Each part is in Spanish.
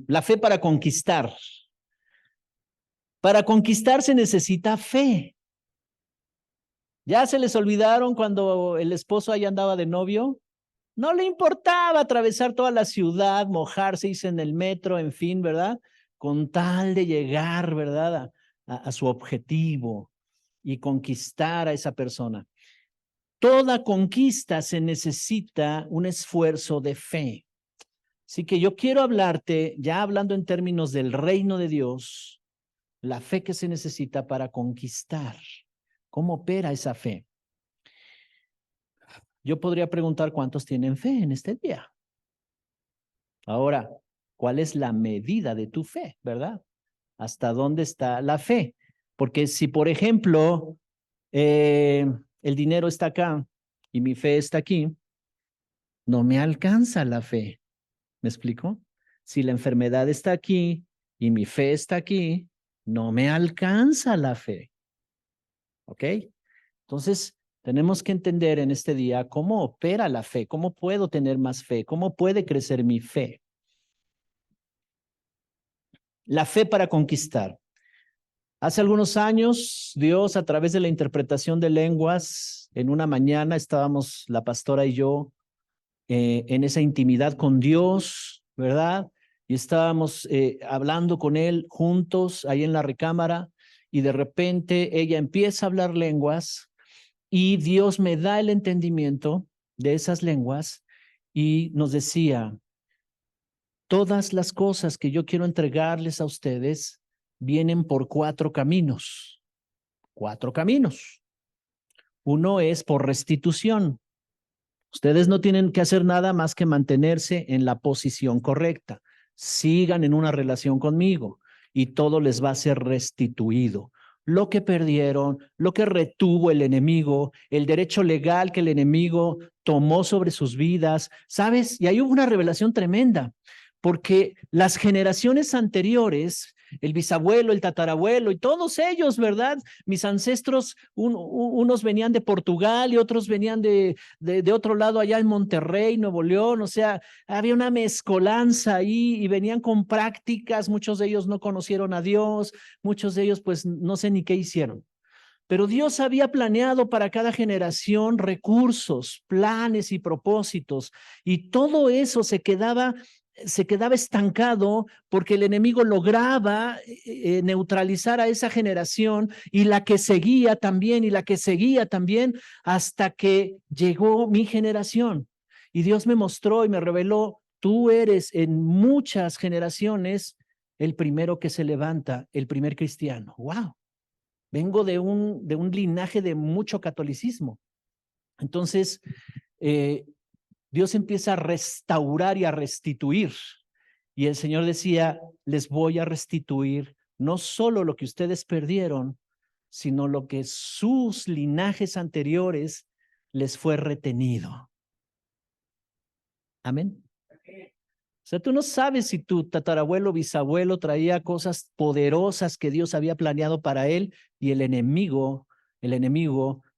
la fe para conquistar. Para conquistar se necesita fe. ¿Ya se les olvidaron cuando el esposo ahí andaba de novio? No le importaba atravesar toda la ciudad, mojarse, irse en el metro, en fin, ¿verdad? Con tal de llegar, ¿verdad? A su objetivo y conquistar a esa persona. Toda conquista se necesita un esfuerzo de fe. Así que yo quiero hablarte, ya hablando en términos del reino de Dios, la fe que se necesita para conquistar. ¿Cómo opera esa fe? Yo podría preguntar cuántos tienen fe en este día. Ahora, ¿cuál es la medida de tu fe, verdad? ¿Hasta dónde está la fe? Porque si, por ejemplo, el dinero está acá y mi fe está aquí, no me alcanza la fe. ¿Me explico? Si la enfermedad está aquí y mi fe está aquí, no me alcanza la fe. ¿Ok? Entonces, tenemos que entender en este día cómo opera la fe, cómo puedo tener más fe, cómo puede crecer mi fe. La fe para conquistar. Hace algunos años, Dios, a través de la interpretación de lenguas, en una mañana estábamos la pastora y yo en esa intimidad con Dios, ¿verdad? Y estábamos hablando con Él juntos ahí en la recámara y de repente ella empieza a hablar lenguas y Dios me da el entendimiento de esas lenguas y nos decía, todas las cosas que yo quiero entregarles a ustedes vienen por 4 caminos. 4 caminos. Uno es por restitución. Ustedes no tienen que hacer nada más que mantenerse en la posición correcta. Sigan en una relación conmigo y todo les va a ser restituido. Lo que perdieron, lo que retuvo el enemigo, el derecho legal que el enemigo tomó sobre sus vidas, ¿sabes? Y ahí hubo una revelación tremenda, porque las generaciones anteriores, el bisabuelo, el tatarabuelo y todos ellos, ¿verdad? Mis ancestros, unos venían de Portugal y otros venían de otro lado allá en Monterrey, Nuevo León, o sea, había una mezcolanza ahí y venían con prácticas, muchos de ellos no conocieron a Dios, muchos de ellos pues no sé ni qué hicieron. Pero Dios había planeado para cada generación recursos, planes y propósitos, y todo eso se quedaba estancado porque el enemigo lograba neutralizar a esa generación y la que seguía también y la que seguía también hasta que llegó mi generación. Y Dios me mostró y me reveló, tú eres en muchas generaciones el primero que se levanta, el primer cristiano. ¡Wow! Vengo de un linaje de mucho catolicismo. Entonces, Dios empieza a restaurar y a restituir. Y el Señor decía, les voy a restituir no solo lo que ustedes perdieron, sino lo que sus linajes anteriores les fue retenido. Amén. O sea, tú no sabes si tu tatarabuelo, bisabuelo traía cosas poderosas que Dios había planeado para él y el enemigo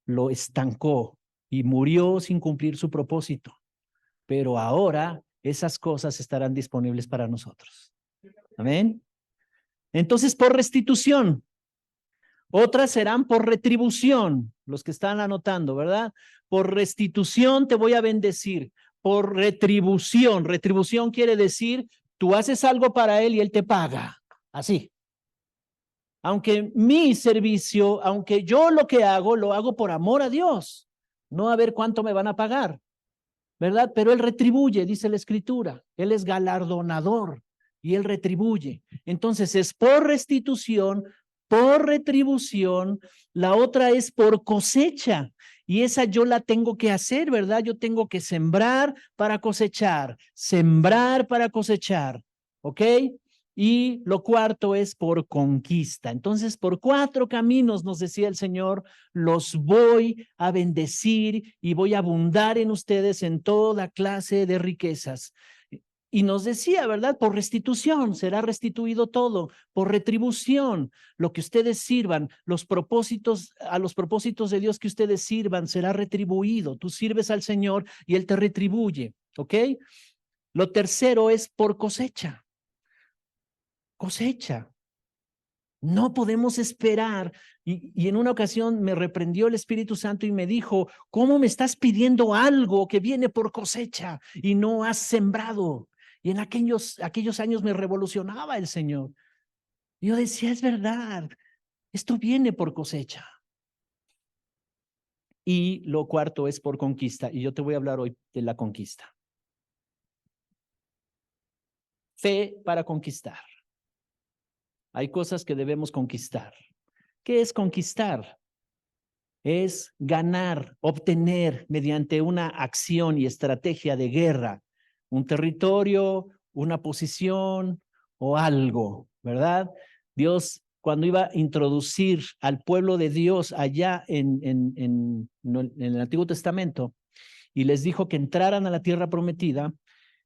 lo estancó y murió sin cumplir su propósito. Pero ahora esas cosas estarán disponibles para nosotros. Amén. Entonces, por restitución. Otras serán por retribución, los que están anotando, ¿verdad? Por restitución te voy a bendecir. Por retribución. Retribución quiere decir, tú haces algo para él y él te paga. Así. Aunque mi servicio, aunque yo lo que hago, lo hago por amor a Dios. No a ver cuánto me van a pagar, ¿verdad? Pero él retribuye, dice la Escritura. Él es galardonador y él retribuye. Entonces es por restitución, por retribución, la otra es por cosecha. Y esa yo la tengo que hacer, ¿verdad? Yo tengo que sembrar para cosechar, ¿ok? Y lo cuarto es por conquista. Entonces, por 4 caminos, nos decía el Señor, los voy a bendecir y voy a abundar en ustedes en toda clase de riquezas. Y nos decía, ¿verdad? Por restitución será restituido todo, por retribución, lo que ustedes sirvan, a los propósitos de Dios que ustedes sirvan será retribuido. Tú sirves al Señor y Él te retribuye, ¿ok? Lo tercero es por cosecha. cosecha. No podemos esperar. Y en una ocasión me reprendió el Espíritu Santo y me dijo, ¿cómo me estás pidiendo algo que viene por cosecha y no has sembrado? Y en aquellos años me revolucionaba el Señor. Yo decía, es verdad, esto viene por cosecha. Y lo cuarto es por conquista. Y yo te voy a hablar hoy de la conquista. Fe para conquistar. Hay cosas que debemos conquistar. ¿Qué es conquistar? Es ganar, obtener mediante una acción y estrategia de guerra, un territorio, una posición o algo, ¿verdad? Dios, cuando iba a introducir al pueblo de Dios allá en el Antiguo Testamento y les dijo que entraran a la tierra prometida,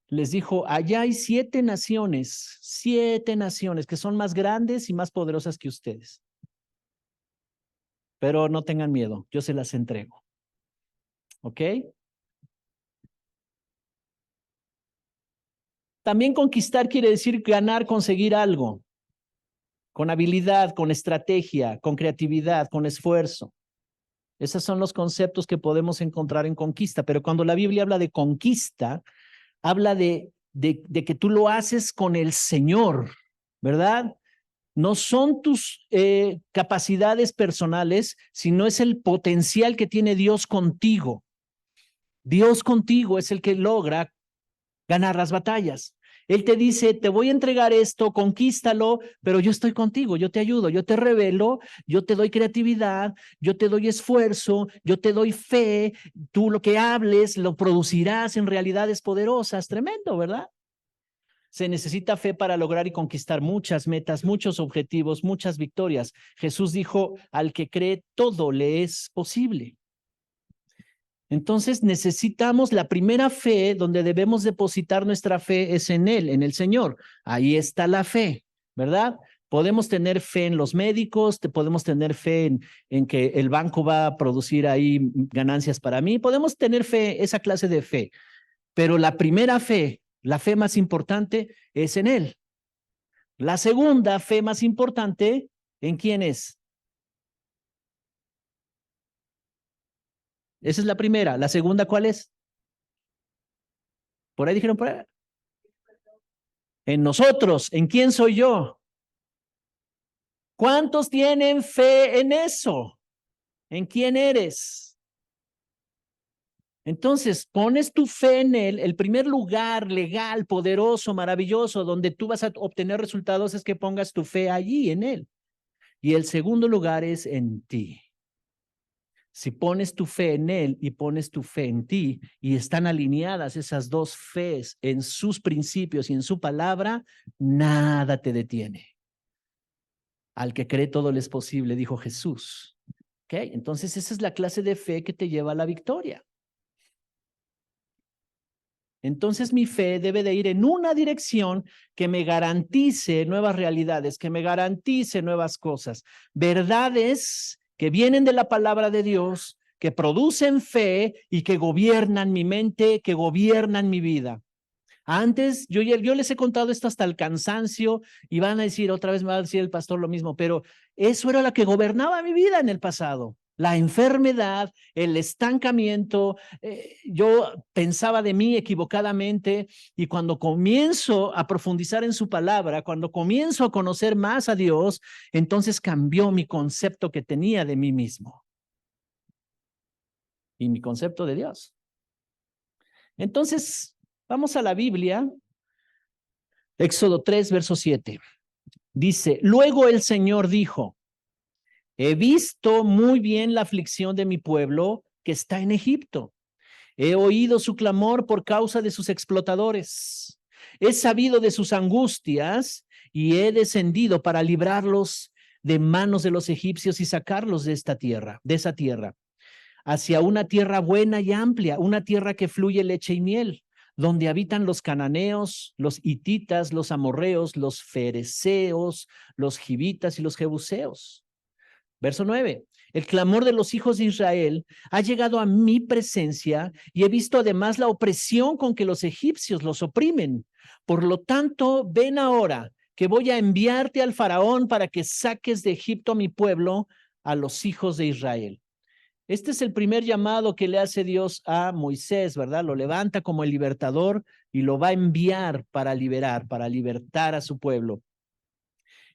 les dijo, allá hay 7 naciones que son más grandes y más poderosas que ustedes. Pero no tengan miedo, yo se las entrego. ¿Ok? También conquistar quiere decir ganar, conseguir algo, con habilidad, con estrategia, con creatividad, con esfuerzo. Esos son los conceptos que podemos encontrar en conquista, pero cuando la Biblia habla de conquista, habla de que tú lo haces con el Señor, ¿verdad? No son tus capacidades personales, sino es el potencial que tiene Dios contigo. Dios contigo es el que logra ganar las batallas. Él te dice, te voy a entregar esto, conquístalo, pero yo estoy contigo, yo te ayudo, yo te revelo, yo te doy creatividad, yo te doy esfuerzo, yo te doy fe, tú lo que hables lo producirás en realidades poderosas. Tremendo, ¿verdad? Se necesita fe para lograr y conquistar muchas metas, muchos objetivos, muchas victorias. Jesús dijo, al que cree, todo le es posible. Entonces necesitamos la primera fe donde debemos depositar nuestra fe es en Él, en el Señor. Ahí está la fe, ¿verdad? Podemos tener fe en los médicos, podemos tener fe en que el banco va a producir ahí ganancias para mí, podemos tener fe, esa clase de fe, pero la primera fe, la fe más importante es en Él. La segunda fe más importante, ¿en quién es? Esa es la primera. La segunda, ¿cuál es? Por ahí dijeron, por ahí. En nosotros, ¿en quién soy yo? ¿Cuántos tienen fe en eso? ¿En quién eres? Entonces, pones tu fe en Él. El primer lugar legal, poderoso, maravilloso, donde tú vas a obtener resultados es que pongas tu fe allí, en Él. Y el segundo lugar es en ti. Si pones tu fe en Él y pones tu fe en ti y están alineadas esas dos fees en sus principios y en su palabra, nada te detiene. Al que cree todo le es posible, dijo Jesús. ¿Ok? Entonces esa es la clase de fe que te lleva a la victoria. Entonces mi fe debe de ir en una dirección que me garantice nuevas realidades, que me garantice nuevas cosas, verdades que vienen de la palabra de Dios, que producen fe y que gobiernan mi mente, que gobiernan mi vida. Antes, yo les he contado esto hasta el cansancio y van a decir, otra vez me va a decir el pastor lo mismo, pero eso era lo que gobernaba mi vida en el pasado. La enfermedad, el estancamiento, yo pensaba de mí equivocadamente y cuando comienzo a profundizar en su palabra, cuando comienzo a conocer más a Dios, entonces cambió mi concepto que tenía de mí mismo y mi concepto de Dios. Entonces, vamos a la Biblia, Éxodo 3, verso 7. Dice, luego el Señor dijo, he visto muy bien la aflicción de mi pueblo que está en Egipto. He oído su clamor por causa de sus explotadores. He sabido de sus angustias y he descendido para librarlos de manos de los egipcios y sacarlos de esa tierra, hacia una tierra buena y amplia, una tierra que fluye leche y miel, donde habitan los cananeos, los hititas, los amorreos, los fereceos, los gibitas y los jebuseos. Verso 9. El clamor de los hijos de Israel ha llegado a mi presencia y he visto además la opresión con que los egipcios los oprimen. Por lo tanto, ven ahora, que voy a enviarte al faraón para que saques de Egipto a mi pueblo, a los hijos de Israel. Este es el primer llamado que le hace Dios a Moisés, ¿verdad? Lo levanta como el libertador y lo va a enviar para liberar, para libertar a su pueblo.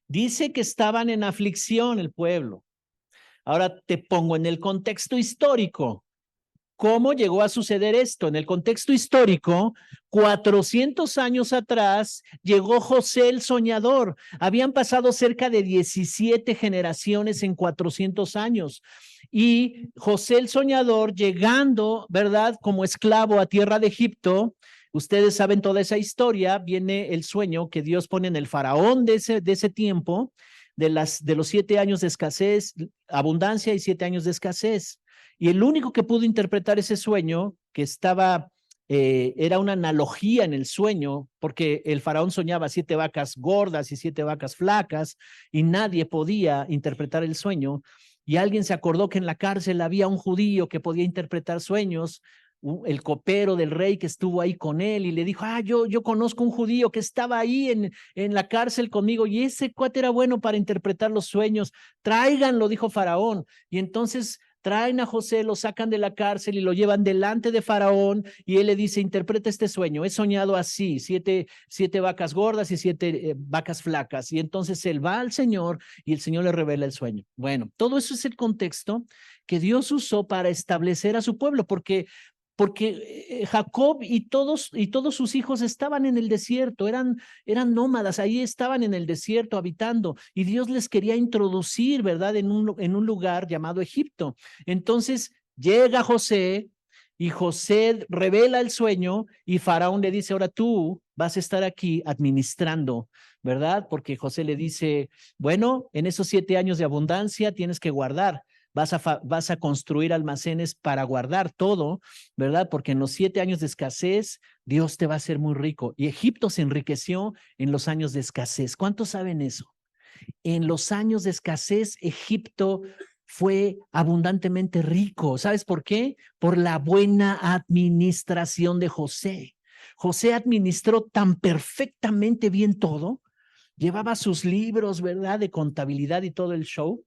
Dice que estaban en aflicción el pueblo. Ahora te pongo en el contexto histórico. ¿Cómo llegó a suceder esto? En el contexto histórico, 400 años atrás, llegó José el Soñador. Habían pasado cerca de 17 generaciones en 400 años. Y José el Soñador, llegando, ¿verdad?, como esclavo a tierra de Egipto, ustedes saben toda esa historia, viene el sueño que Dios pone en el faraón de ese tiempo, de los 7 años de escasez, abundancia y 7 años de escasez. Y el único que pudo interpretar ese sueño, que era una analogía en el sueño, porque el faraón soñaba 7 vacas gordas y 7 vacas flacas, y nadie podía interpretar el sueño. Y alguien se acordó que en la cárcel había un judío que podía interpretar sueños, el copero del rey que estuvo ahí con él, y le dijo, yo conozco un judío que estaba ahí en la cárcel conmigo, y ese cuate era bueno para interpretar los sueños, tráiganlo, dijo Faraón. Y entonces traen a José, lo sacan de la cárcel y lo llevan delante de Faraón, y él le dice, interpreta este sueño, he soñado así, 7 vacas gordas y 7 vacas flacas. Y entonces él va al Señor y el Señor le revela el sueño. Bueno, todo eso es el contexto que Dios usó para establecer a su pueblo, porque Jacob y todos sus hijos estaban en el desierto, eran nómadas, ahí estaban en el desierto habitando, y Dios les quería introducir, ¿verdad?, en un lugar llamado Egipto. Entonces llega José, y José revela el sueño, y Faraón le dice, ahora tú vas a estar aquí administrando, ¿verdad? Porque José le dice, bueno, en esos 7 años de abundancia tienes que guardar. Vas a construir almacenes para guardar todo, ¿verdad? Porque en los 7 años de escasez, Dios te va a hacer muy rico. Y Egipto se enriqueció en los años de escasez. ¿Cuántos saben eso? En los años de escasez, Egipto fue abundantemente rico. ¿Sabes por qué? Por la buena administración de José. José administró tan perfectamente bien todo, llevaba sus libros, ¿verdad?, de contabilidad y todo el show,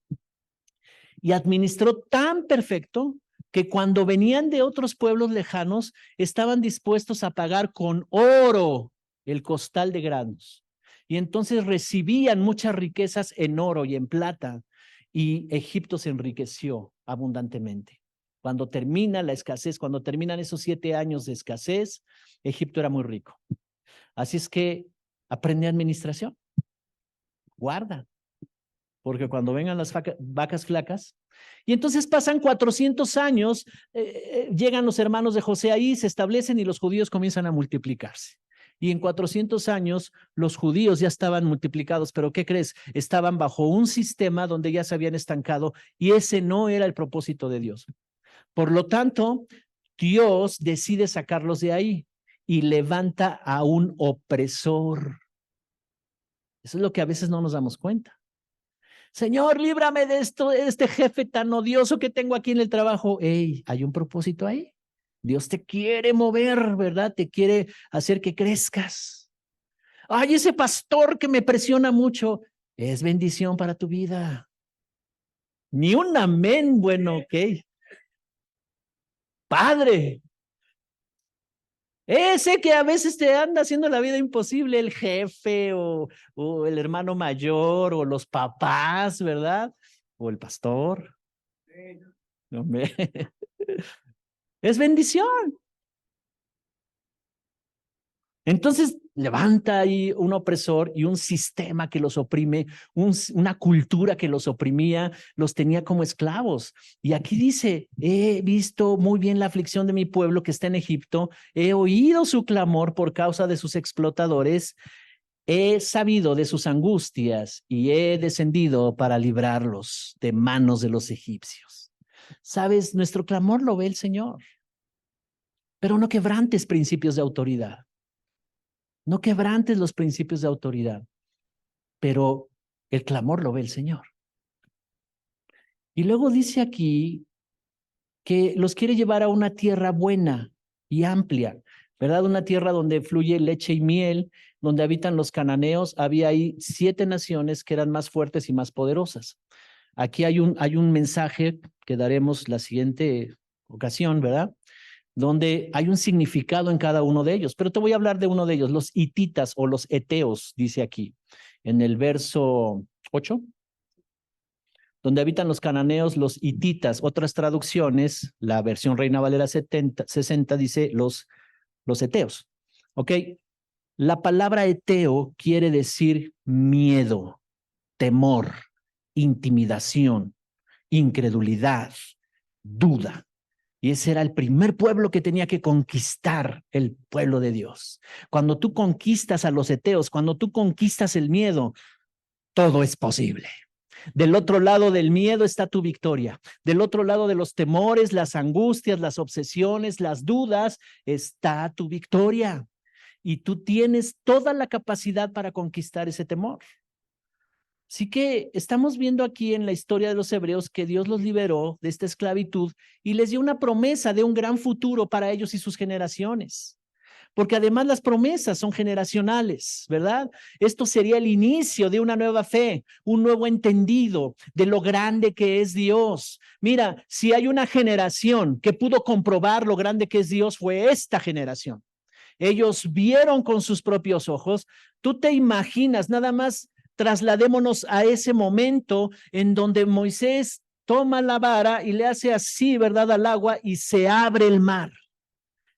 y administró tan perfecto que cuando venían de otros pueblos lejanos, estaban dispuestos a pagar con oro el costal de granos. Y entonces recibían muchas riquezas en oro y en plata, y Egipto se enriqueció abundantemente. Cuando termina la escasez, cuando terminan esos 7 años de escasez, Egipto era muy rico. Así es que aprende administración, guarda, porque cuando vengan las vacas flacas, y entonces pasan 400 años, llegan los hermanos de José ahí, se establecen y los judíos comienzan a multiplicarse. Y en 400 años los judíos ya estaban multiplicados, pero ¿qué crees? Estaban bajo un sistema donde ya se habían estancado, y ese no era el propósito de Dios. Por lo tanto, Dios decide sacarlos de ahí y levanta a un opresor. Eso es lo que a veces no nos damos cuenta. Señor, líbrame de este jefe tan odioso que tengo aquí en el trabajo. Hey, hay un propósito ahí. Dios te quiere mover, ¿verdad? Te quiere hacer que crezcas. Ay, ese pastor que me presiona mucho, es bendición para tu vida. Ni un amén, bueno, ok. Padre, ese que a veces te anda haciendo la vida imposible, el jefe o el hermano mayor o los papás, ¿verdad? O el pastor. Es bendición. Entonces levanta ahí un opresor y un sistema que los oprime, una cultura que los oprimía, los tenía como esclavos. Y aquí dice, he visto muy bien la aflicción de mi pueblo que está en Egipto, he oído su clamor por causa de sus explotadores, he sabido de sus angustias y he descendido para librarlos de manos de los egipcios. Sabes, nuestro clamor lo ve el Señor, pero no quebrantes principios de autoridad. No quebrantes los principios de autoridad, pero el clamor lo ve el Señor. Y luego dice aquí que los quiere llevar a una tierra buena y amplia. ¿verdad? Una tierra donde fluye leche y miel, donde habitan los cananeos. Había ahí 7 naciones que eran más fuertes y más poderosas. Aquí hay un mensaje que daremos la siguiente ocasión, ¿verdad? Donde hay un significado en cada uno de ellos. Pero te voy a hablar de uno de ellos, los hititas o los eteos, dice aquí, en el verso 8, donde habitan los cananeos, los hititas. Otras traducciones, la versión Reina Valera 60 dice los eteos. ¿Ok? La palabra eteo quiere decir miedo, temor, intimidación, incredulidad, duda. Y ese era el primer pueblo que tenía que conquistar el pueblo de Dios. Cuando tú conquistas a los eteos, cuando tú conquistas el miedo, todo es posible. Del otro lado del miedo está tu victoria. Del otro lado de los temores, las angustias, las obsesiones, las dudas, está tu victoria. Y tú tienes toda la capacidad para conquistar ese temor. Así que estamos viendo aquí en la historia de los hebreos que Dios los liberó de esta esclavitud y les dio una promesa de un gran futuro para ellos y sus generaciones. Porque además las promesas son generacionales, ¿verdad? Esto sería el inicio de una nueva fe, un nuevo entendido de lo grande que es Dios. Mira, si hay una generación que pudo comprobar lo grande que es Dios, fue esta generación. Ellos vieron con sus propios ojos. Tú te imaginas, nada más trasladémonos a ese momento en donde Moisés toma la vara y le hace así, ¿verdad?, al agua y se abre el mar.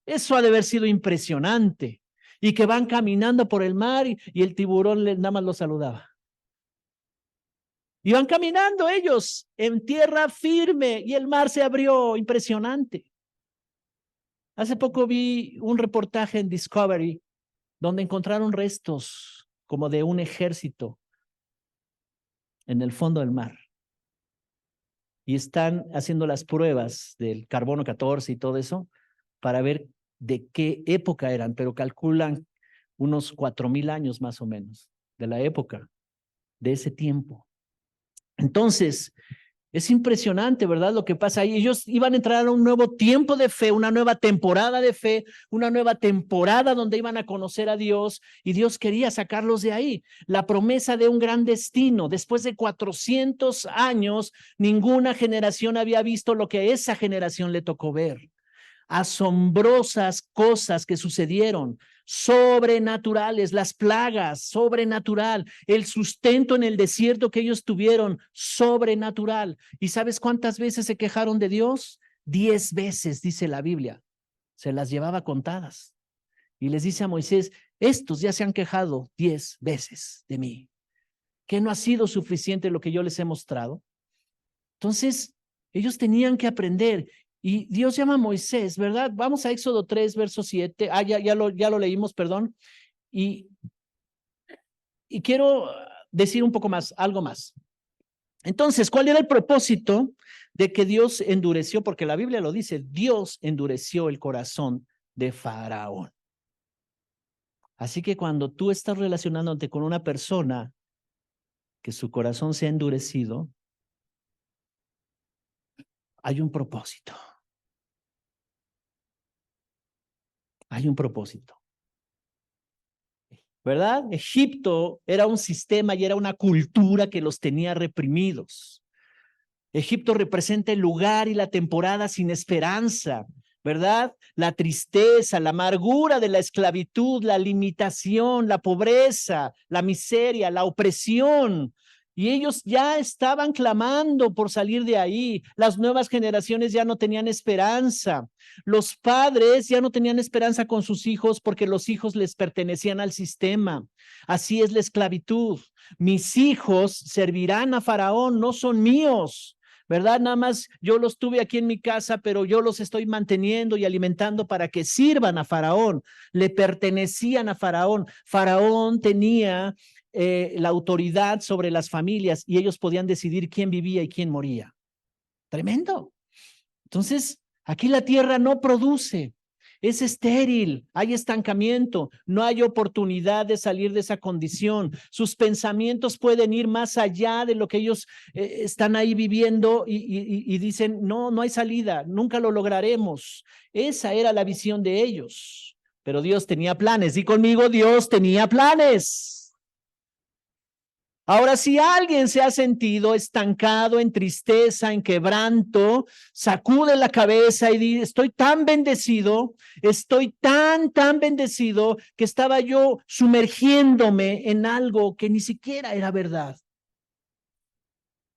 Eso ha de haber sido impresionante. Y que van caminando por el mar y el tiburón nada más los saludaba. Y van caminando ellos en tierra firme y el mar se abrió, impresionante. Hace poco vi un reportaje en Discovery donde encontraron restos como de un ejército en el fondo del mar. Y están haciendo las pruebas del carbono 14 y todo eso para ver de qué época eran, pero calculan unos 4,000 años más o menos de la época, de ese tiempo. Entonces, es impresionante, ¿verdad? Lo que pasa ahí. Ellos iban a entrar a un nuevo tiempo de fe, una nueva temporada de fe, una nueva temporada donde iban a conocer a Dios y Dios quería sacarlos de ahí. La promesa de un gran destino. Después de 400 años, ninguna generación había visto lo que a esa generación le tocó ver. Asombrosas cosas que sucedieron, sobrenaturales, las plagas, sobrenatural, el sustento en el desierto que ellos tuvieron, sobrenatural. ¿Y sabes cuántas veces se quejaron de Dios? 10 veces, dice la Biblia. Se las llevaba contadas. Y les dice a Moisés, estos ya se han quejado 10 veces de mí. ¿Que no ha sido suficiente lo que yo les he mostrado? Entonces, ellos tenían que aprender. Y Dios llama a Moisés, ¿verdad? Vamos a Éxodo 3, verso 7. Ya lo leímos, perdón. Y quiero decir un poco más, algo más. Entonces, ¿cuál era el propósito de que Dios endureció? Porque la Biblia lo dice, Dios endureció el corazón de Faraón. Así que cuando tú estás relacionándote con una persona que su corazón se ha endurecido, hay un propósito. Hay un propósito. ¿Verdad? Egipto era un sistema y era una cultura que los tenía reprimidos. Egipto representa el lugar y la temporada sin esperanza, ¿verdad? La tristeza, la amargura de la esclavitud, la limitación, la pobreza, la miseria, la opresión. Y ellos ya estaban clamando por salir de ahí. Las nuevas generaciones ya no tenían esperanza. Los padres ya no tenían esperanza con sus hijos porque los hijos les pertenecían al sistema. Así es la esclavitud. Mis hijos servirán a Faraón, no son míos. ¿Verdad? Nada más yo los tuve aquí en mi casa, pero yo los estoy manteniendo y alimentando para que sirvan a Faraón. Le pertenecían a Faraón. Faraón tenía la autoridad sobre las familias y ellos podían decidir quién vivía y quién moría. Tremendo. Entonces, aquí la tierra no produce. Es estéril, hay estancamiento, no hay oportunidad de salir de esa condición. Sus pensamientos pueden ir más allá de lo que ellos están ahí viviendo y dicen, no hay salida, nunca lo lograremos. Esa era la visión de ellos. pero Dios tenía planes. Y conmigo Dios tenía planes. Ahora, si alguien se ha sentido estancado en tristeza, en quebranto, sacude la cabeza y dice, estoy tan bendecido, estoy tan bendecido que estaba yo sumergiéndome en algo que ni siquiera era verdad.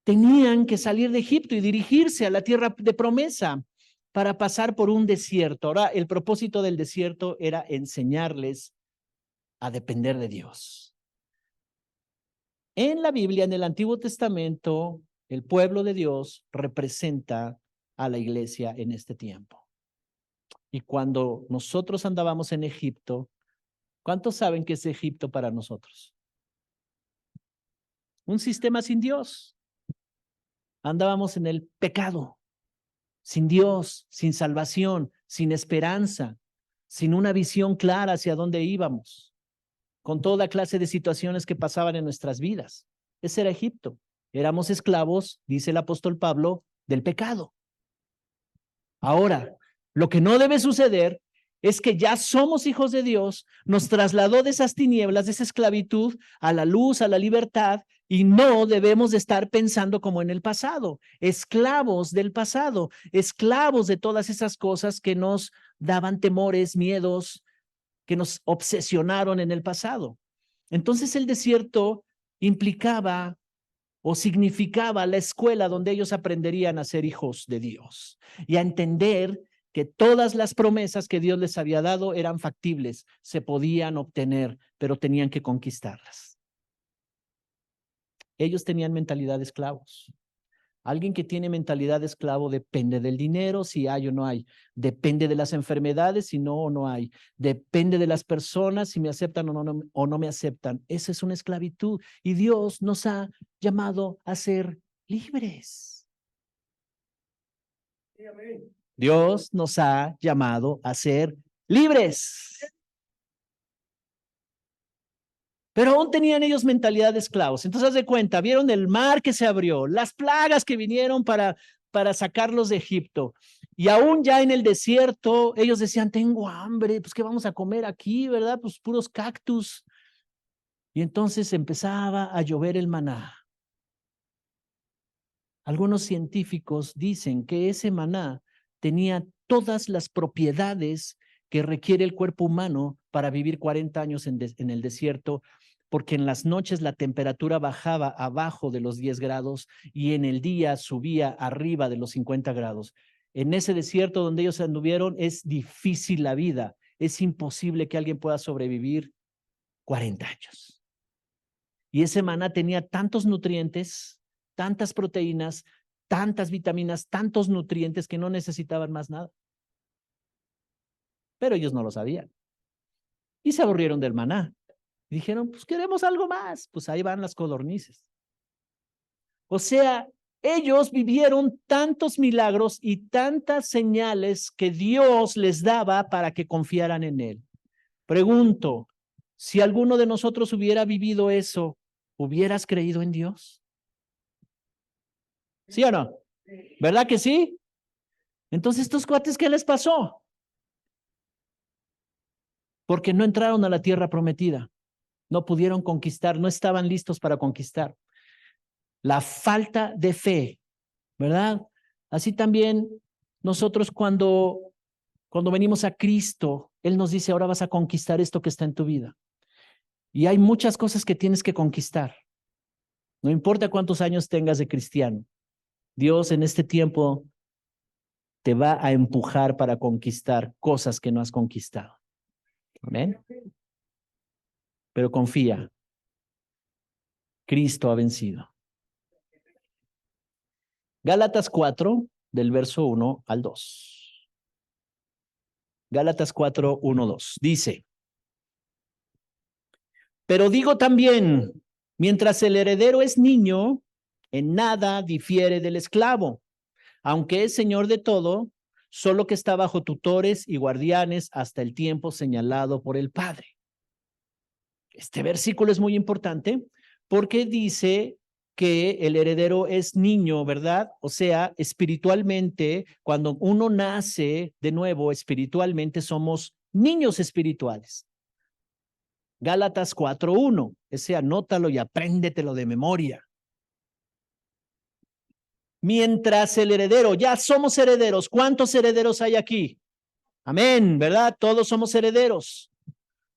Tenían que salir de Egipto y dirigirse a la tierra de promesa para pasar por un desierto. Ahora, el propósito del desierto era enseñarles a depender de Dios. En la Biblia, en el Antiguo Testamento, el pueblo de Dios representa a la iglesia en este tiempo. Y cuando nosotros andábamos en Egipto, ¿cuántos saben qué es Egipto para nosotros? Un sistema sin Dios. Andábamos en el pecado, sin Dios, sin salvación, sin esperanza, sin una visión clara hacia dónde íbamos, con toda clase de situaciones que pasaban en nuestras vidas. Ese era Egipto. Éramos esclavos, dice el apóstol Pablo, del pecado. Ahora, lo que no debe suceder es que ya somos hijos de Dios, nos trasladó de esas tinieblas, de esa esclavitud, a la luz, a la libertad, y no debemos de estar pensando como en el pasado, esclavos del pasado, esclavos de todas esas cosas que nos daban temores, miedos, que nos obsesionaron en el pasado. Entonces el desierto implicaba o significaba la escuela donde ellos aprenderían a ser hijos de Dios y a entender que todas las promesas que Dios les había dado eran factibles, se podían obtener, pero tenían que conquistarlas. Ellos tenían mentalidad de esclavos. Alguien que tiene mentalidad de esclavo depende del dinero, si hay o no hay. Depende de las enfermedades, si no o no hay. Depende de las personas, si me aceptan o no me aceptan. Esa es una esclavitud. Y Dios nos ha llamado a ser libres. Dios nos ha llamado a ser libres. Pero aún tenían ellos mentalidad de esclavos. Entonces, haz de cuenta, vieron el mar que se abrió, las plagas que vinieron para sacarlos de Egipto. Y aún ya en el desierto, ellos decían, tengo hambre, pues ¿qué vamos a comer aquí, verdad? Pues puros cactus. Y entonces empezaba a llover el maná. Algunos científicos dicen que ese maná tenía todas las propiedades que requiere el cuerpo humano para vivir 40 años en el desierto, porque en las noches la temperatura bajaba abajo de los 10 grados y en el día subía arriba de los 50 grados. En ese desierto donde ellos anduvieron es difícil la vida, es imposible que alguien pueda sobrevivir 40 años. Y ese maná tenía tantos nutrientes, tantas proteínas, tantas vitaminas, tantos nutrientes que no necesitaban más nada. Pero ellos no lo sabían. Y se aburrieron del maná. Dijeron, pues queremos algo más. Pues ahí van las codornices. O sea, ellos vivieron tantos milagros y tantas señales que Dios les daba para que confiaran en Él. Pregunto, si alguno de nosotros hubiera vivido eso, ¿hubieras creído en Dios? ¿Sí o no? ¿Verdad que sí? Entonces, ¿estos cuates qué les pasó? Porque no entraron a la tierra prometida. No pudieron conquistar, no estaban listos para conquistar. La falta de fe, ¿verdad? Así también nosotros cuando venimos a Cristo, Él nos dice, ahora vas a conquistar esto que está en tu vida. Y hay muchas cosas que tienes que conquistar. No importa cuántos años tengas de cristiano, Dios en este tiempo te va a empujar para conquistar cosas que no has conquistado. Amén. Pero confía, Cristo ha vencido. Gálatas 4, del verso 1 al 2. Gálatas 4, 1, 2. Dice, pero digo también, mientras el heredero es niño, en nada difiere del esclavo, aunque es señor de todo, solo que está bajo tutores y guardianes hasta el tiempo señalado por el Padre. Este versículo es muy importante porque dice que el heredero es niño, ¿verdad? O sea, espiritualmente, cuando uno nace de nuevo, espiritualmente somos niños espirituales. Gálatas 4:1, ese anótalo y apréndetelo de memoria. Mientras el heredero, ya somos herederos. ¿Cuántos herederos hay aquí? Amén, ¿verdad? Todos somos herederos.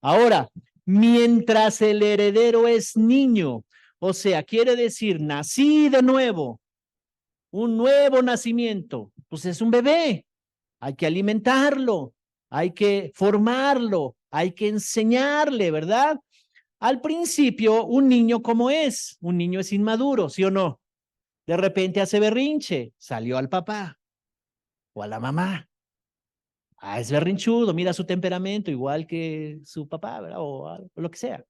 Ahora, mientras el heredero es niño, o sea, quiere decir, nací de nuevo, un nuevo nacimiento, pues es un bebé. Hay que alimentarlo, hay que formarlo, hay que enseñarle, ¿verdad? Al principio, un niño, ¿cómo es? Un niño es inmaduro, ¿sí o no? De repente hace berrinche, salió al papá o a la mamá. Ah, es berrinchudo, mira su temperamento, igual que su papá, ¿verdad? O lo que sea.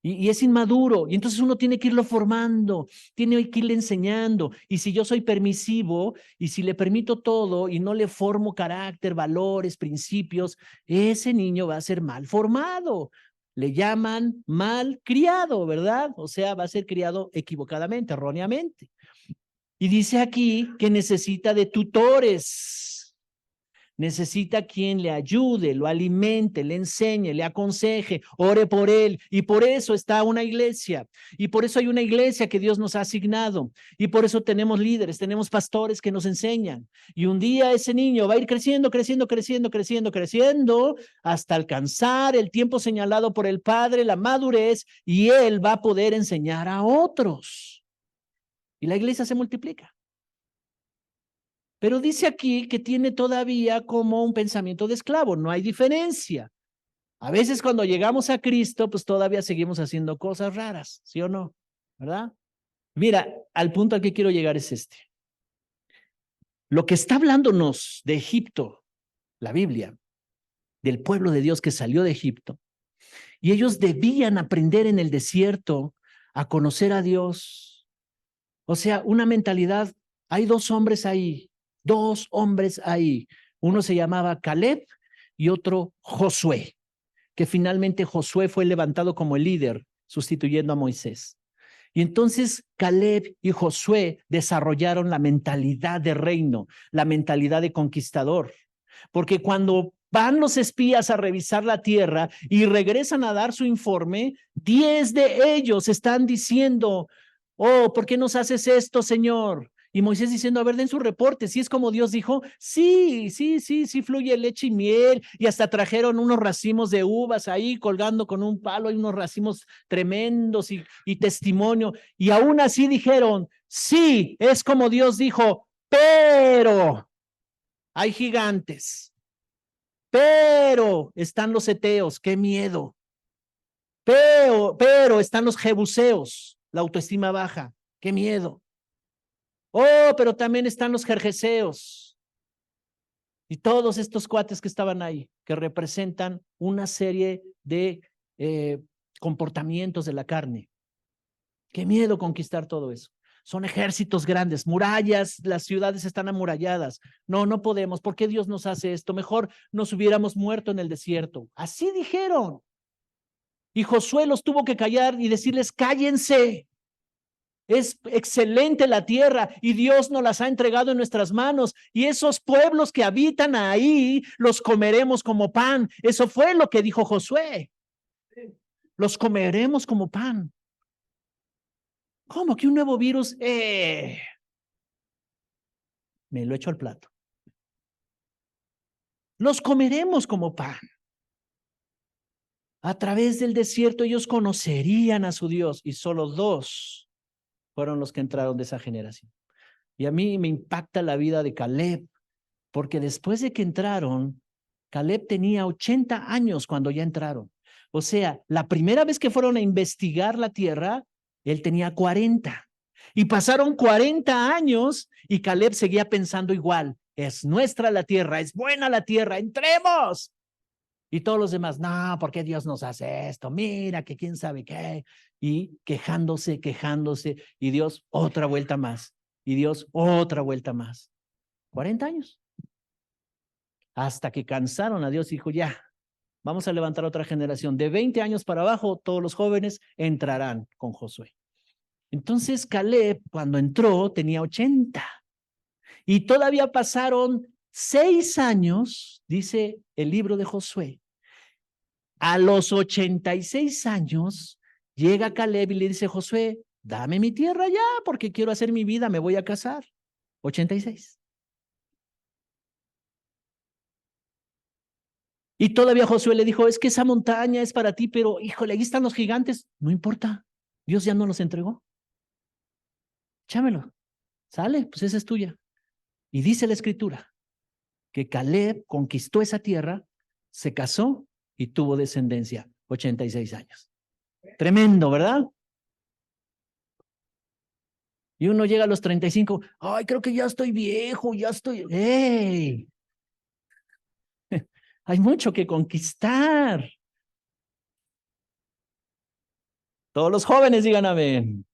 Y es inmaduro, y entonces uno tiene que irlo formando, tiene que irle enseñando. Y si yo soy permisivo, y si le permito todo, y no le formo carácter, valores, principios, ese niño va a ser mal formado. Le llaman mal criado, ¿verdad? O sea, va a ser criado equivocadamente, erróneamente. Y dice aquí que necesita de tutores. Necesita quien le ayude, lo alimente, le enseñe, le aconseje, ore por él. Y por eso está una iglesia. Y por eso hay una iglesia que Dios nos ha asignado. Y por eso tenemos líderes, tenemos pastores que nos enseñan. Y un día ese niño va a ir creciendo, creciendo, creciendo, creciendo, creciendo, hasta alcanzar el tiempo señalado por el Padre, la madurez, y él va a poder enseñar a otros. Y la iglesia se multiplica. Pero dice aquí que tiene todavía como un pensamiento de esclavo, no hay diferencia. A veces cuando llegamos a Cristo, pues todavía seguimos haciendo cosas raras, ¿sí o no? ¿Verdad? Mira, al punto al que quiero llegar es este. Lo que está hablándonos de Egipto, la Biblia, del pueblo de Dios que salió de Egipto, y ellos debían aprender en el desierto a conocer a Dios. O sea, una mentalidad, hay dos hombres ahí, uno se llamaba Caleb y otro Josué, que finalmente Josué fue levantado como el líder, sustituyendo a Moisés. Y entonces Caleb y Josué desarrollaron la mentalidad de reino, la mentalidad de conquistador, porque cuando van los espías a revisar la tierra y regresan a dar su informe, 10 de ellos están diciendo, oh, ¿por qué nos haces esto, Señor? Y Moisés diciendo, a ver, den su reporte, si es como Dios dijo, sí, fluye leche y miel, y hasta trajeron unos racimos de uvas ahí colgando con un palo, hay unos racimos tremendos y testimonio, y aún así dijeron, sí, es como Dios dijo, pero hay gigantes, pero están los heteos, qué miedo, pero están los jebuseos, la autoestima baja, qué miedo. Oh, pero también están los jerjeseos y todos estos cuates que estaban ahí, que representan una serie de comportamientos de la carne. Qué miedo conquistar todo eso. Son ejércitos grandes, murallas, las ciudades están amuralladas. No, no podemos. ¿Por qué Dios nos hace esto? Mejor nos hubiéramos muerto en el desierto. Así dijeron. Y Josué los tuvo que callar y decirles, cállense. Es excelente la tierra y Dios nos las ha entregado en nuestras manos y esos pueblos que habitan ahí los comeremos como pan. Eso fue lo que dijo Josué. Los comeremos como pan. ¿Cómo que un nuevo virus? Me lo echo al plato. Los comeremos como pan. A través del desierto ellos conocerían a su Dios y solo 2 fueron los que entraron de esa generación. Y a mí me impacta la vida de Caleb, porque después de que entraron, Caleb tenía 80 años cuando ya entraron. O sea, la primera vez que fueron a investigar la tierra, él tenía 40. Y pasaron 40 años y Caleb seguía pensando igual. Es nuestra la tierra, es buena la tierra, entremos. Y todos los demás, no, ¿por qué Dios nos hace esto? Mira, que quién sabe qué. Y quejándose, quejándose. Y Dios, otra vuelta más. Y Dios, otra vuelta más. 40 años. Hasta que cansaron a Dios y dijo, ya, vamos a levantar otra generación. De 20 años para abajo, todos los jóvenes entrarán con Josué. Entonces Caleb, cuando entró, tenía 80. Y todavía pasaron 6 años, dice el libro de Josué. A los 86 años, llega Caleb y le dice, Josué, dame mi tierra ya, porque quiero hacer mi vida, me voy a casar. 86. Y todavía Josué le dijo, es que esa montaña es para ti, pero híjole, ahí están los gigantes. No importa, Dios ya no los entregó. Chámelo, sale, pues esa es tuya. Y dice la escritura que Caleb conquistó esa tierra, se casó y tuvo descendencia, 86 años. Tremendo, ¿verdad? Y uno llega a los 35, ay, creo que ya estoy viejo, ya estoy... ¡Ey! Hay mucho que conquistar. Todos los jóvenes digan amén.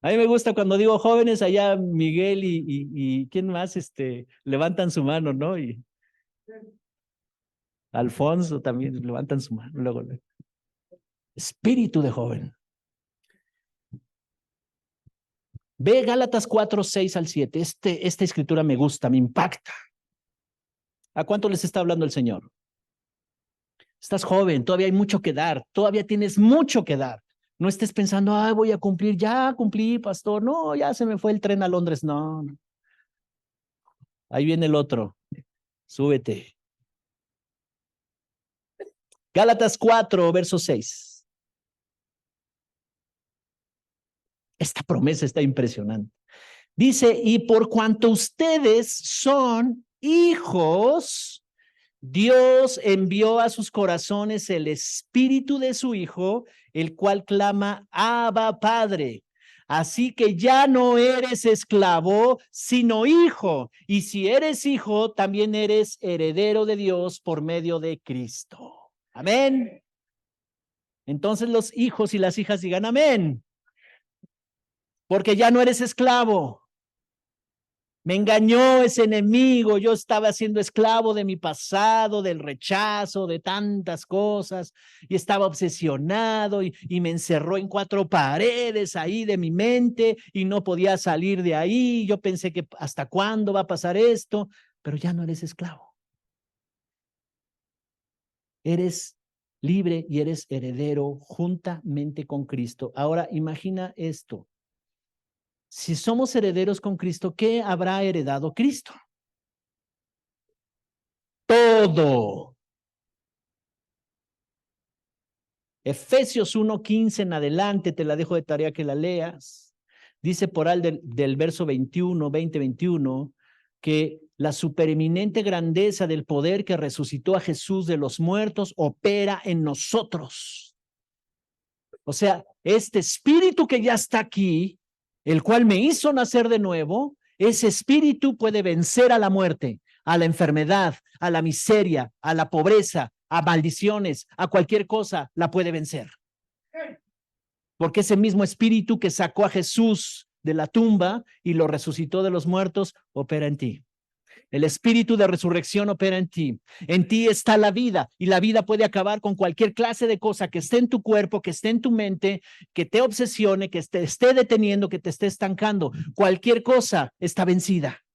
A mí me gusta cuando digo jóvenes, allá Miguel y ¿quién más? Levantan su mano, ¿no? Y Alfonso también levantan su mano. Luego, espíritu de joven. Ve Gálatas 4, 6 al 7. Esta escritura me gusta, me impacta. ¿A cuánto les está hablando el Señor? Estás joven, todavía hay mucho que dar, todavía tienes mucho que dar. No estés pensando, ah, voy a cumplir, ya cumplí, pastor. No, ya se me fue el tren a Londres. No, no. Ahí viene el otro. Súbete. Gálatas 4, verso 6. Esta promesa está impresionante. Dice, y por cuanto ustedes son hijos, Dios envió a sus corazones el espíritu de su Hijo, el cual clama, Abba, Padre. Así que ya no eres esclavo, sino hijo. Y si eres hijo, también eres heredero de Dios por medio de Cristo. Amén. Entonces los hijos y las hijas digan amén. Porque ya no eres esclavo. Me engañó ese enemigo, yo estaba siendo esclavo de mi pasado, del rechazo, de tantas cosas, y estaba obsesionado y me encerró en 4 paredes ahí de mi mente y no podía salir de ahí. Yo pensé que hasta cuándo va a pasar esto, pero ya no eres esclavo. Eres libre y eres heredero juntamente con Cristo. Ahora imagina esto. Si somos herederos con Cristo, ¿qué habrá heredado Cristo? Todo. Efesios 1:15 en adelante, te la dejo de tarea que la leas. Dice por ahí del verso 20-21, que la supereminente grandeza del poder que resucitó a Jesús de los muertos opera en nosotros. O sea, este espíritu que ya está aquí, el cual me hizo nacer de nuevo, ese espíritu puede vencer a la muerte, a la enfermedad, a la miseria, a la pobreza, a maldiciones, a cualquier cosa, la puede vencer. Porque ese mismo espíritu que sacó a Jesús de la tumba y lo resucitó de los muertos, opera en ti. El espíritu de resurrección opera en ti. En ti está la vida y la vida puede acabar con cualquier clase de cosa que esté en tu cuerpo, que esté en tu mente, que te obsesione, que te esté deteniendo, que te esté estancando. Cualquier cosa está vencida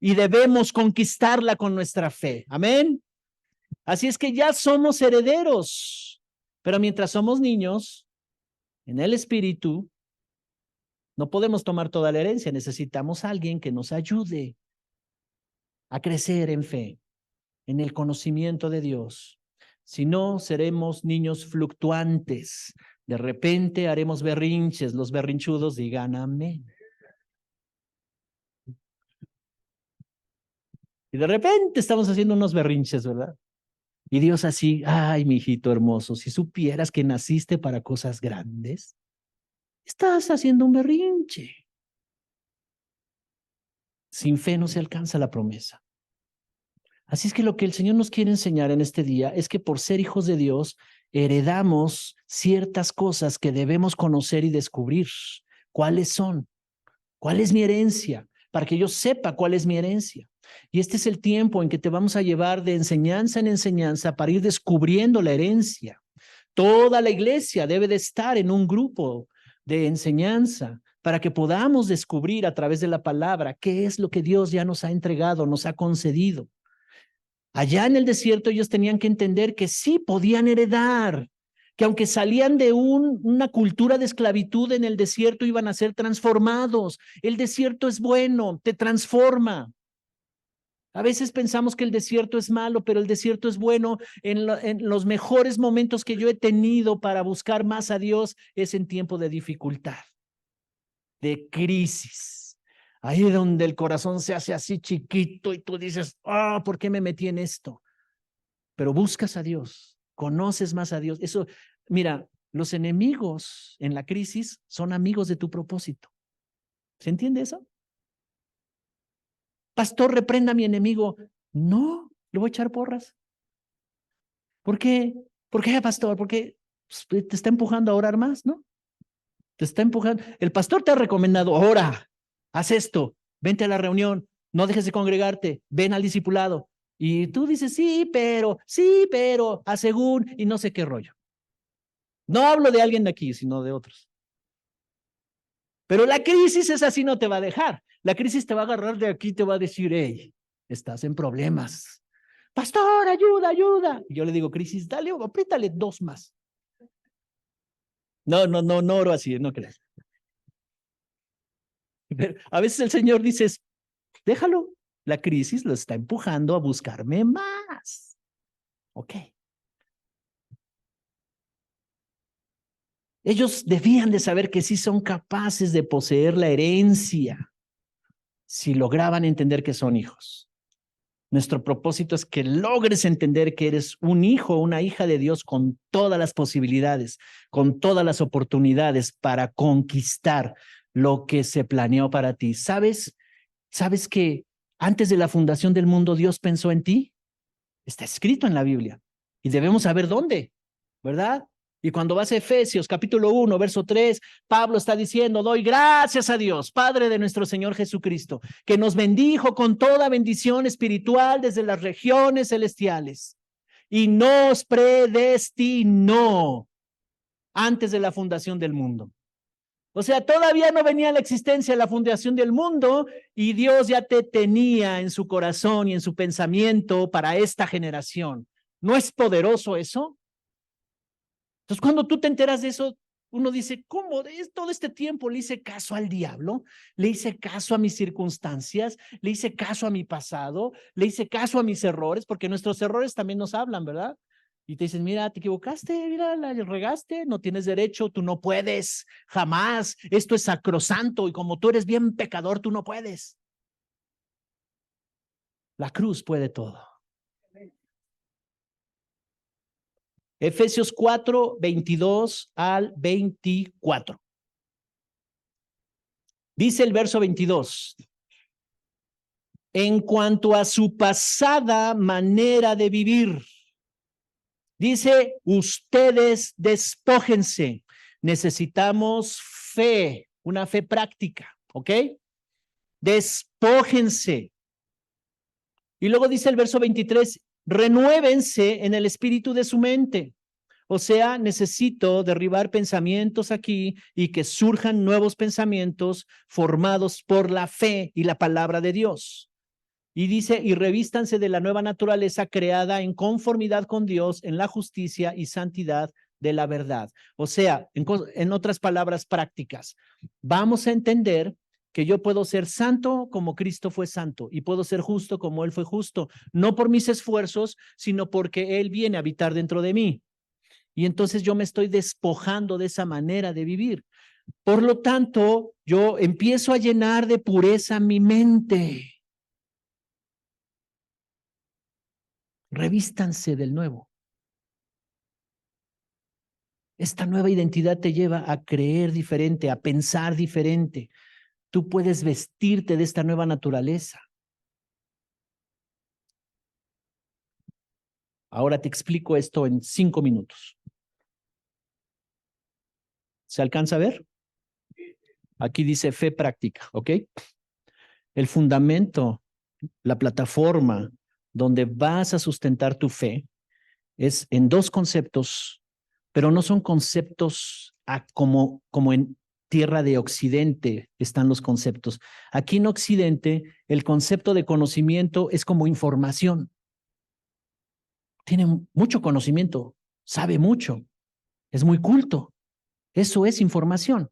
y debemos conquistarla con nuestra fe. Amén. Así es que ya somos herederos, pero mientras somos niños, en el espíritu, no podemos tomar toda la herencia. Necesitamos a alguien que nos ayude a crecer en fe, en el conocimiento de Dios. Si no, seremos niños fluctuantes. De repente haremos berrinches. Los berrinchudos digan amén. Y de repente estamos haciendo unos berrinches, ¿verdad? Y Dios así, ay, mi hijito hermoso, si supieras que naciste para cosas grandes, estás haciendo un berrinche. Sin fe no se alcanza la promesa. Así es que lo que el Señor nos quiere enseñar en este día es que por ser hijos de Dios, heredamos ciertas cosas que debemos conocer y descubrir. ¿Cuáles son? ¿Cuál es mi herencia? Para que yo sepa cuál es mi herencia. Y este es el tiempo en que te vamos a llevar de enseñanza en enseñanza para ir descubriendo la herencia. Toda la iglesia debe de estar en un grupo de enseñanza para que podamos descubrir a través de la palabra qué es lo que Dios ya nos ha entregado, nos ha concedido. Allá en el desierto ellos tenían que entender que sí podían heredar, que aunque salían de una cultura de esclavitud en el desierto iban a ser transformados. El desierto es bueno, te transforma. A veces pensamos que el desierto es malo, pero el desierto es bueno. En los mejores momentos que yo he tenido para buscar más a Dios es en tiempo de dificultad, de crisis. Ahí donde el corazón se hace así chiquito y tú dices, ¿por qué me metí en esto? Pero buscas a Dios, conoces más a Dios. Eso, mira, los enemigos en la crisis son amigos de tu propósito. ¿Se entiende eso? Pastor, reprenda a mi enemigo. No, le voy a echar porras. ¿Por qué? ¿Por qué, pastor? Porque te está empujando a orar más, ¿no? Te está empujando. El pastor te ha recomendado, ora, haz esto, vente a la reunión, no dejes de congregarte, ven al discipulado. Y tú dices, sí, pero, a según, y no sé qué rollo. No hablo de alguien de aquí, sino de otros. Pero la crisis es así, no te va a dejar. La crisis te va a agarrar de aquí, te va a decir, hey, estás en problemas. Pastor, ayuda, ayuda. Y yo le digo, crisis, dale, apriétale 2 más. No oro así, no creas. Pero a veces el Señor dice, déjalo, la crisis lo está empujando a buscarme más. Ok. Ellos debían de saber que sí son capaces de poseer la herencia si lograban entender que son hijos. Nuestro propósito es que logres entender que eres un hijo o una hija de Dios con todas las posibilidades, con todas las oportunidades para conquistar lo que se planeó para ti. ¿Sabes que antes de la fundación del mundo Dios pensó en ti? Está escrito en la Biblia y debemos saber dónde, ¿verdad? Y cuando vas a Efesios capítulo 1, verso 3, Pablo está diciendo, doy gracias a Dios, Padre de nuestro Señor Jesucristo, que nos bendijo con toda bendición espiritual desde las regiones celestiales y nos predestinó antes de la fundación del mundo. O sea, todavía no venía la existencia, la fundación del mundo, y Dios ya te tenía en su corazón y en su pensamiento para esta generación. ¿No es poderoso eso? Entonces, cuando tú te enteras de eso, uno dice, ¿cómo? Todo este tiempo le hice caso al diablo, le hice caso a mis circunstancias, le hice caso a mi pasado, le hice caso a mis errores, porque nuestros errores también nos hablan, ¿verdad? Y te dicen, mira, te equivocaste, mira, la regaste, no tienes derecho, tú no puedes, jamás, esto es sacrosanto y como tú eres bien pecador, tú no puedes. La cruz puede todo. Efesios 4, 22 al 24. Dice el verso 22. En cuanto a su pasada manera de vivir, dice, ustedes despójense. Necesitamos fe, una fe práctica, ¿ok? Despójense. Y luego dice el verso 23, renuévense en el espíritu de su mente. O sea, necesito derribar pensamientos aquí y que surjan nuevos pensamientos formados por la fe y la palabra de Dios. Y dice, y revístanse de la nueva naturaleza creada en conformidad con Dios, en la justicia y santidad de la verdad. O sea, en otras palabras prácticas, vamos a entender que yo puedo ser santo como Cristo fue santo y puedo ser justo como Él fue justo, no por mis esfuerzos, sino porque Él viene a habitar dentro de mí. Y entonces yo me estoy despojando de esa manera de vivir. Por lo tanto, yo empiezo a llenar de pureza mi mente. Revístanse del nuevo. Esta nueva identidad te lleva a creer diferente, a pensar diferente. Tú puedes vestirte de esta nueva naturaleza. Ahora te explico esto en 5 minutos. ¿Se alcanza a ver? Aquí dice fe práctica, ¿ok? El fundamento, la plataforma donde vas a sustentar tu fe es en 2 conceptos, pero no son conceptos como tierra de Occidente están los conceptos. Aquí en Occidente, el concepto de conocimiento es como información. Tiene mucho conocimiento, sabe mucho, es muy culto. Eso es información.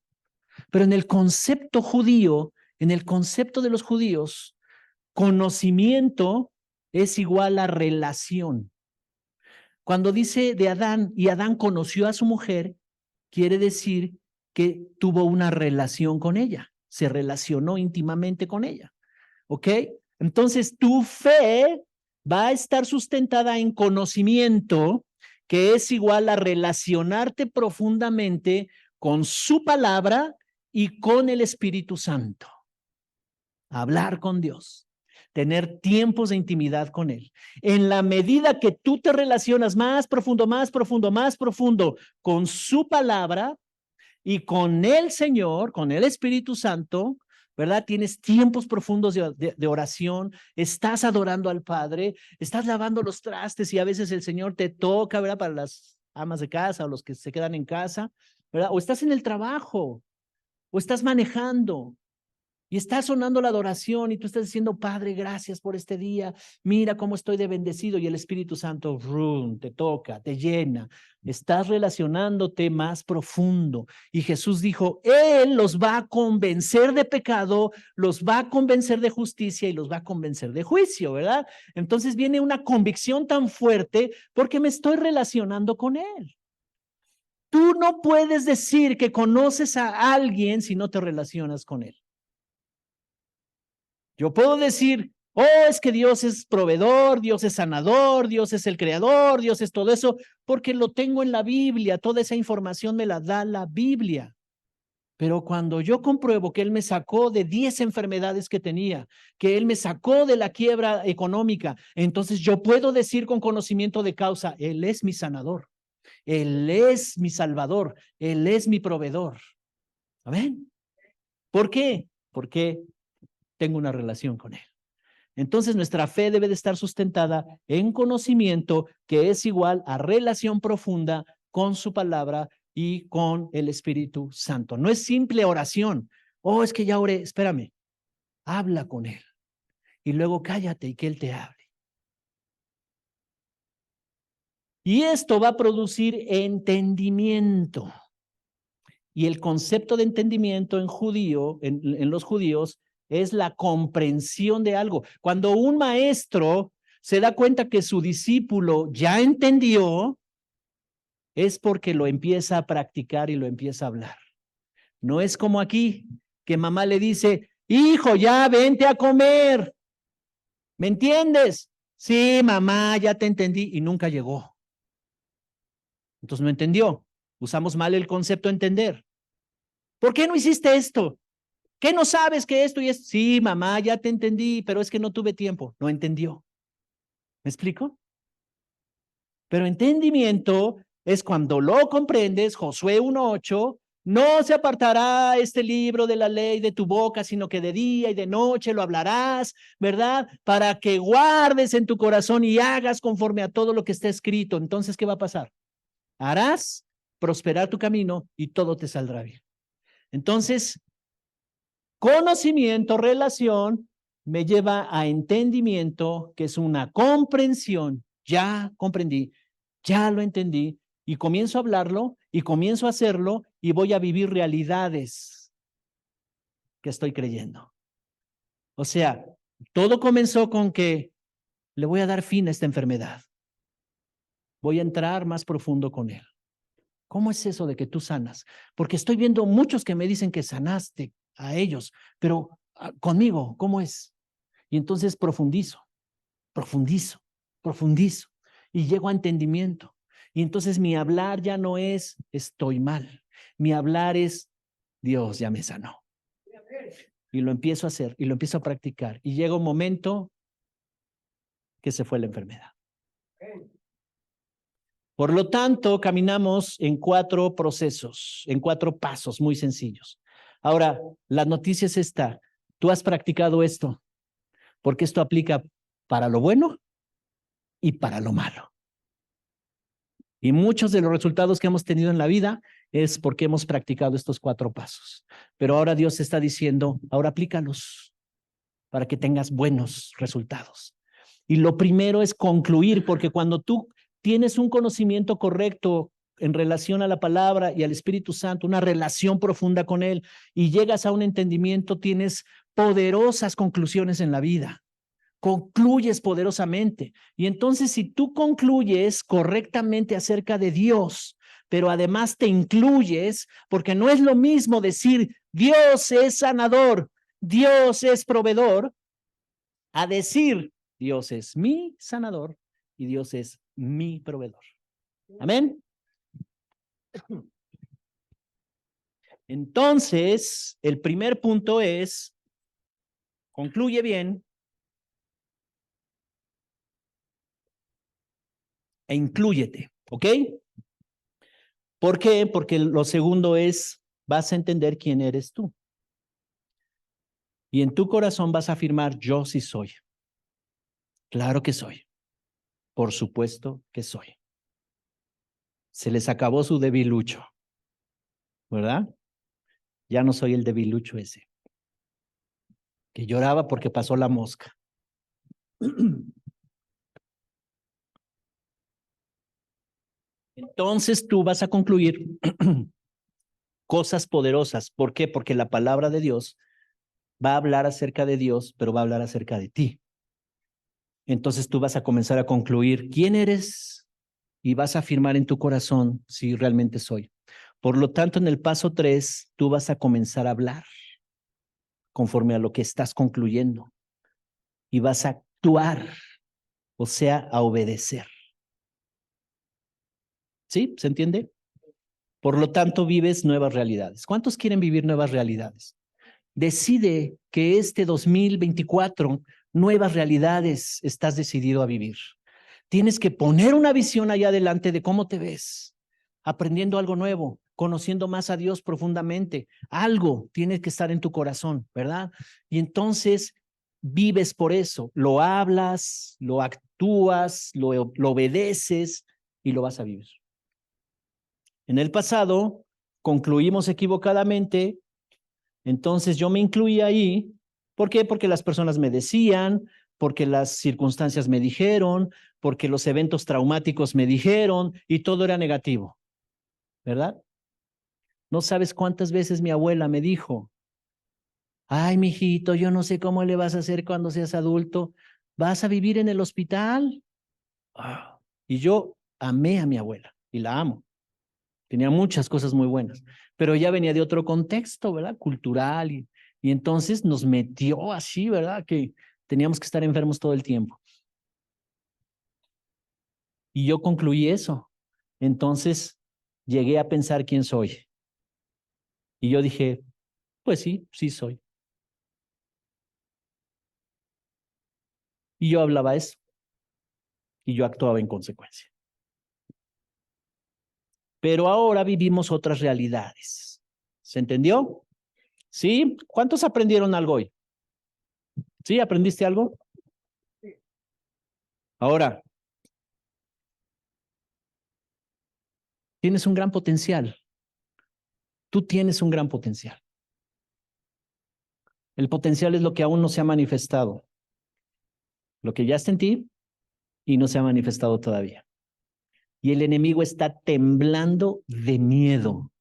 Pero en el concepto judío, en el concepto de los judíos, conocimiento es igual a relación. Cuando dice de Adán, y Adán conoció a su mujer, quiere decir que tuvo una relación con ella, se relacionó íntimamente con ella. ¿Ok? Entonces, tu fe va a estar sustentada en conocimiento, que es igual a relacionarte profundamente con su palabra y con el Espíritu Santo. Hablar con Dios, tener tiempos de intimidad con Él. En la medida que tú te relacionas más profundo, más profundo, más profundo con su palabra y con el Señor, con el Espíritu Santo, ¿verdad? Tienes tiempos profundos de oración, estás adorando al Padre, estás lavando los trastes y a veces el Señor te toca, ¿verdad? Para las amas de casa o los que se quedan en casa, ¿verdad? O estás en el trabajo, o estás manejando, y está sonando la adoración y tú estás diciendo, Padre, gracias por este día. Mira cómo estoy de bendecido y el Espíritu Santo te toca, te llena. Estás relacionándote más profundo. Y Jesús dijo, Él los va a convencer de pecado, los va a convencer de justicia y los va a convencer de juicio, ¿verdad? Entonces viene una convicción tan fuerte porque me estoy relacionando con Él. Tú no puedes decir que conoces a alguien si no te relacionas con Él. Yo puedo decir, oh, es que Dios es proveedor, Dios es sanador, Dios es el creador, Dios es todo eso, porque lo tengo en la Biblia, toda esa información me la da la Biblia. Pero cuando yo compruebo que Él me sacó de 10 enfermedades que tenía, que Él me sacó de la quiebra económica, entonces yo puedo decir con conocimiento de causa, Él es mi sanador, Él es mi salvador, Él es mi proveedor. ¿Amén? ¿Por qué? Porque tengo una relación con Él. Entonces nuestra fe debe de estar sustentada en conocimiento, que es igual a relación profunda con su palabra y con el Espíritu Santo. No es simple oración. Oh, es que ya oré. Espérame. Habla con Él. Y luego cállate y que Él te hable. Y esto va a producir entendimiento. Y el concepto de entendimiento en los judíos, es la comprensión de algo. Cuando un maestro se da cuenta que su discípulo ya entendió, es porque lo empieza a practicar y lo empieza a hablar. No es como aquí, que mamá le dice, hijo, ya vente a comer. ¿Me entiendes? Sí, mamá, ya te entendí, y nunca llegó. Entonces no entendió. Usamos mal el concepto entender. ¿Por qué no hiciste esto? ¿Qué no sabes que esto y esto? Sí, mamá, ya te entendí, pero es que no tuve tiempo. No entendió. ¿Me explico? Pero entendimiento es cuando lo comprendes, Josué 1:8, no se apartará este libro de la ley de tu boca, sino que de día y de noche lo hablarás, ¿verdad? Para que guardes en tu corazón y hagas conforme a todo lo que está escrito. Entonces, ¿qué va a pasar? Harás prosperar tu camino y todo te saldrá bien. Entonces, conocimiento, relación, me lleva a entendimiento, que es una comprensión. Ya comprendí, ya lo entendí, y comienzo a hablarlo, y comienzo a hacerlo, y voy a vivir realidades que estoy creyendo. O sea, todo comenzó con que le voy a dar fin a esta enfermedad. Voy a entrar más profundo con él. ¿Cómo es eso de que tú sanas? Porque estoy viendo muchos que me dicen que sanaste a ellos, pero conmigo, ¿cómo es? Y entonces profundizo, profundizo, profundizo y llego a entendimiento. Y entonces mi hablar ya no es estoy mal. Mi hablar es Dios ya me sanó. Y lo empiezo a hacer y lo empiezo a practicar. Y llega un momento que se fue la enfermedad. Por lo tanto, caminamos en 4 procesos, en 4 pasos muy sencillos. Ahora, la noticia es esta. Tú has practicado esto, porque esto aplica para lo bueno y para lo malo. Y muchos de los resultados que hemos tenido en la vida es porque hemos practicado estos 4 pasos. Pero ahora Dios está diciendo, ahora aplícalos para que tengas buenos resultados. Y lo primero es concluir, porque cuando tú tienes un conocimiento correcto en relación a la palabra y al Espíritu Santo, una relación profunda con Él, y llegas a un entendimiento, tienes poderosas conclusiones en la vida. Concluyes poderosamente. Y entonces, si tú concluyes correctamente acerca de Dios, pero además te incluyes, porque no es lo mismo decir Dios es sanador, Dios es proveedor, a decir Dios es mi sanador y Dios es mi proveedor. Amén. Entonces, el primer punto es, concluye bien e inclúyete, ¿ok? ¿Por qué? Porque lo segundo es, vas a entender quién eres tú. Y en tu corazón vas a afirmar, yo sí soy. Claro que soy. Por supuesto que soy. Se les acabó su debilucho, ¿verdad? Ya no soy el debilucho ese, que lloraba porque pasó la mosca. Entonces tú vas a concluir cosas poderosas. ¿Por qué? Porque la palabra de Dios va a hablar acerca de Dios, pero va a hablar acerca de ti. Entonces tú vas a comenzar a concluir quién eres y vas a afirmar en tu corazón si realmente soy. Por lo tanto, en el paso 3, tú vas a comenzar a hablar conforme a lo que estás concluyendo y vas a actuar, o sea, a obedecer. ¿Sí? ¿Se entiende? Por lo tanto, vives nuevas realidades. ¿Cuántos quieren vivir nuevas realidades? Decide que este 2024, nuevas realidades estás decidido a vivir. Tienes que poner una visión allá adelante de cómo te ves, aprendiendo algo nuevo, conociendo más a Dios profundamente. Algo tiene que estar en tu corazón, ¿verdad? Y entonces vives por eso, lo hablas, lo actúas, lo obedeces y lo vas a vivir. En el pasado concluimos equivocadamente, entonces yo me incluí ahí. ¿Por qué? Porque las personas me decían, porque las circunstancias me dijeron, porque los eventos traumáticos me dijeron y todo era negativo, ¿verdad? No sabes cuántas veces mi abuela me dijo, ay, mijito, yo no sé cómo le vas a hacer cuando seas adulto, ¿vas a vivir en el hospital? Y yo amé a mi abuela y la amo. Tenía muchas cosas muy buenas, pero ella venía de otro contexto, ¿verdad? Cultural y entonces nos metió así, ¿verdad? Que teníamos que estar enfermos todo el tiempo. Y yo concluí eso. Entonces llegué a pensar quién soy. Y yo dije, pues sí, sí soy. Y yo hablaba eso. Y yo actuaba en consecuencia. Pero ahora vivimos otras realidades. ¿Se entendió? ¿Sí? ¿Cuántos aprendieron algo hoy? ¿Sí? ¿Aprendiste algo? Ahora, tienes un gran potencial. Tú tienes un gran potencial. El potencial es lo que aún no se ha manifestado. Lo que ya está en ti y no se ha manifestado todavía. Y el enemigo está temblando de miedo.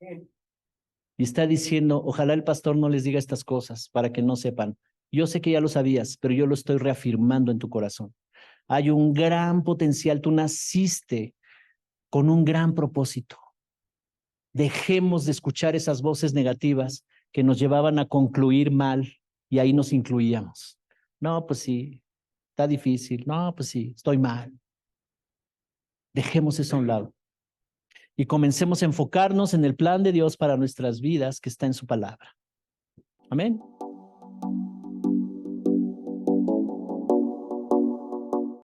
Y está diciendo, ojalá el pastor no les diga estas cosas para que no sepan. Yo sé que ya lo sabías, pero yo lo estoy reafirmando en tu corazón. Hay un gran potencial. Tú naciste con un gran propósito. Dejemos de escuchar esas voces negativas que nos llevaban a concluir mal y ahí nos incluíamos. No, pues sí, está difícil. No, pues sí, estoy mal. Dejemos eso a un lado y comencemos a enfocarnos en el plan de Dios para nuestras vidas que está en su palabra. Amén.